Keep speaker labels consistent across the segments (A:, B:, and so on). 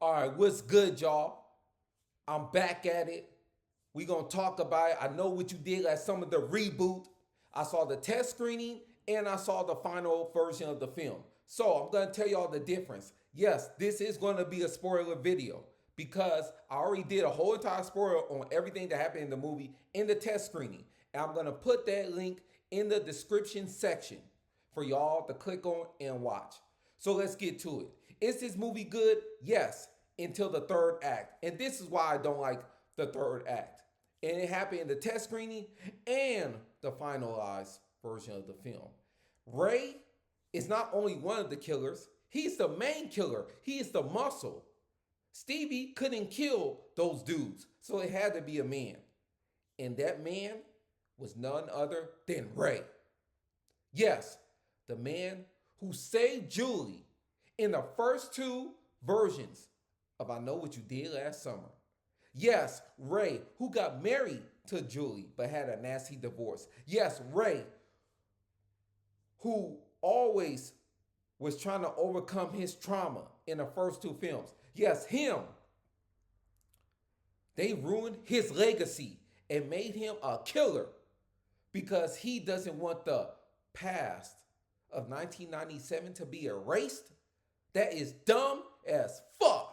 A: All right, what's good, y'all? I'm back at it. We gonna talk about it. I know what you did at some of the reboot. I saw the test screening and I saw the final version of the film. So I'm gonna tell y'all the difference. Yes, this is gonna be a spoiler video because I already did a whole entire spoiler on everything that happened in the movie in the test screening. And I'm gonna put that link in the description section for y'all to click on and watch. So let's get to it. Is this movie good? Yes, until the third act. And this is why I don't like the third act. And it happened in the test screening and the finalized version of the film. Ray is not only one of the killers, he's the main killer. He is the muscle. Stevie couldn't kill those dudes, so it had to be a man. And that man was none other than Ray. Yes, the man who saved Julie in the first two versions of I Know What You Did Last Summer. Yes, Ray, who got married to Julie but had a nasty divorce. Yes, Ray, who always was trying to overcome his trauma in the first two films. Yes, him. They ruined his legacy and made him a killer because he doesn't want the past of 1997 to be erased. That is dumb as fuck.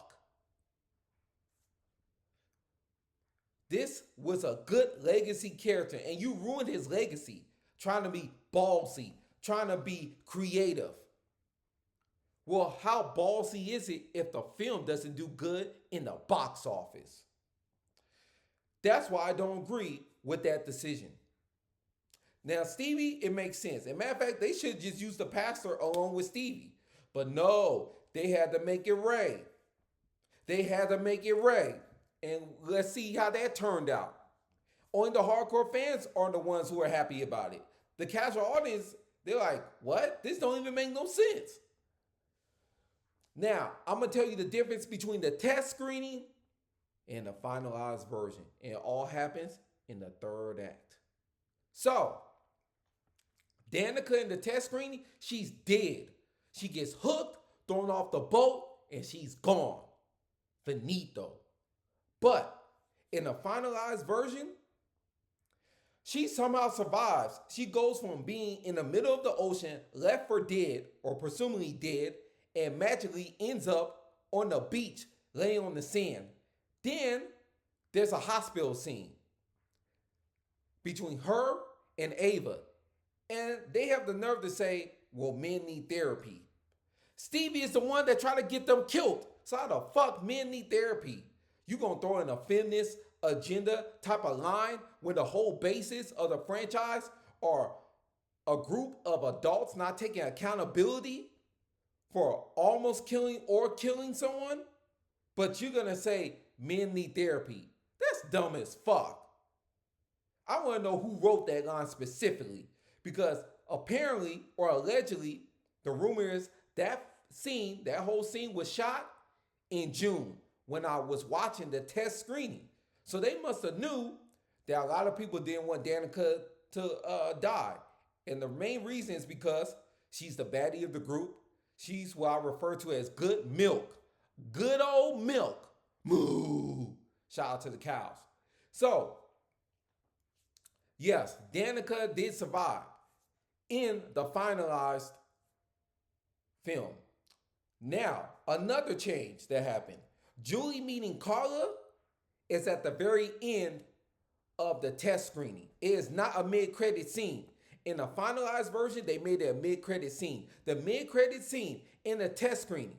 A: This was a good legacy character, and you ruined his legacy trying to be ballsy, trying to be creative. Well, how ballsy is it if the film doesn't do good in the box office? That's why I don't agree with that decision. Now, Stevie, it makes sense. As a matter of fact, they should just use the pastor along with Stevie. But no, they had to make it Ray. They had to make it Ray. And let's see how that turned out. Only the hardcore fans are the ones who are happy about it. The casual audience, they're like, what? This don't even make no sense. Now, I'm going to tell you the difference between the test screening and the finalized version. And it all happens in the third act. So, Danica in the test screening, she's dead. She gets hooked, thrown off the boat, and she's gone. Finito. But in the finalized version, she somehow survives. She goes from being in the middle of the ocean, left for dead, or presumably dead, and magically ends up on the beach, laying on the sand. Then there's a hospital scene between her and Ava. And they have the nerve to say, well, men need therapy. Stevie is the one that tried to get them killed. So how the fuck men need therapy? You gonna throw in a feminist agenda type of line when the whole basis of the franchise are a group of adults not taking accountability for almost killing or killing someone? But you're gonna say men need therapy. That's dumb as fuck. I wanna know who wrote that line specifically. Because apparently or allegedly, the rumor is that scene, that whole scene was shot in June when I was watching the test screening. So they must have knew that a lot of people didn't want Danica to die. And the main reason is because she's the baddie of the group. She's what I refer to as good milk. Good old milk. Moo. Shout out to the cows. So, yes, Danica did survive in the finalized film. Now, another change that happened. Julie meeting Carla is at the very end of the test screening. It is not a mid-credit scene. In the finalized version, they made it a mid-credit scene. The mid-credit scene in the test screening,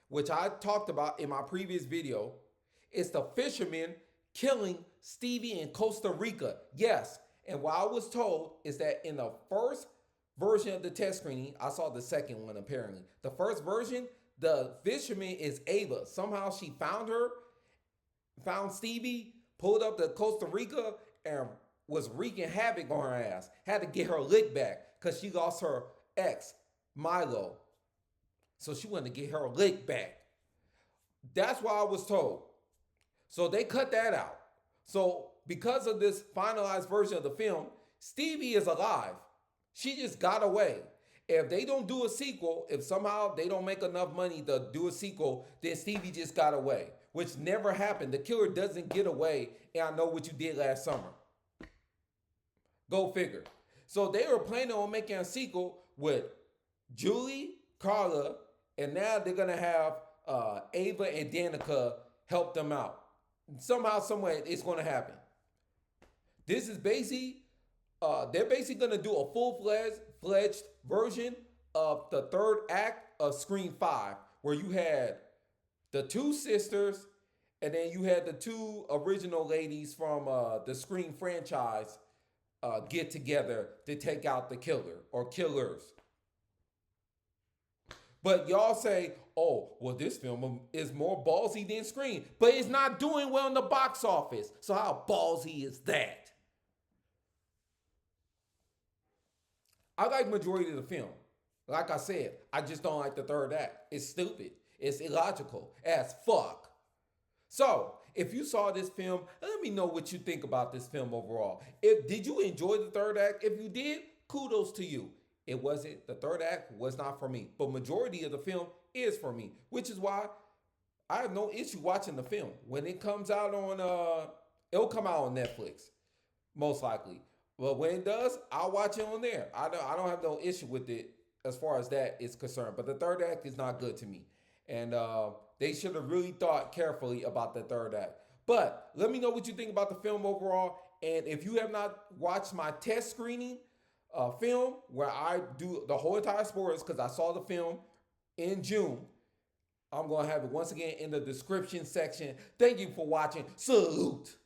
A: which I talked about in my previous video, is the fishermen killing Stevie in Costa Rica. Yes, and what I was told is that in the first version of the test screening, I saw the second one apparently. The first version, the fisherman is Ava. Somehow she found her, found Stevie, pulled up to Costa Rica, and was wreaking havoc on her ass. Had to get her lick back because she lost her ex, Milo. So she wanted to get her lick back. That's what I was told. So they cut that out. So because of this finalized version of the film, Stevie is alive. She just got away. If they don't do a sequel, if somehow they don't make enough money to do a sequel, then Stevie just got away, which never happened. The killer doesn't get away, and I know what you did last summer. Go figure. So they were planning on making a sequel with Julie, Carla, and now they're gonna have Ava and Danica help them out. Somehow, someway, it's gonna happen. This is basically they're basically gonna do a full-fledged version of the third act of Scream 5, where you had the two sisters, and then you had the two original ladies from the Scream franchise get together to take out the killer or killers. But y'all say, oh, well, this film is more ballsy than Scream, but it's not doing well in the box office. So how ballsy is that? I like majority of the film. Like I said, I just don't like the third act. It's stupid. It's illogical as fuck. So, if you saw this film, let me know what you think about this film overall. Did you enjoy the third act? If you did, kudos to you. The third act was not for me, but majority of the film is for me, which is why I have no issue watching the film. When it comes out on, it'll come out on Netflix, most likely. But when it does, I'll watch it on there. I don't have no issue with it as far as that is concerned. But the third act is not good to me. And they should have really thought carefully about the third act. But let me know what you think about the film overall. And if you have not watched my test screening film, where I do the whole entire spoilers, because I saw the film in June, I'm going to have it once again in the description section. Thank you for watching. Salute.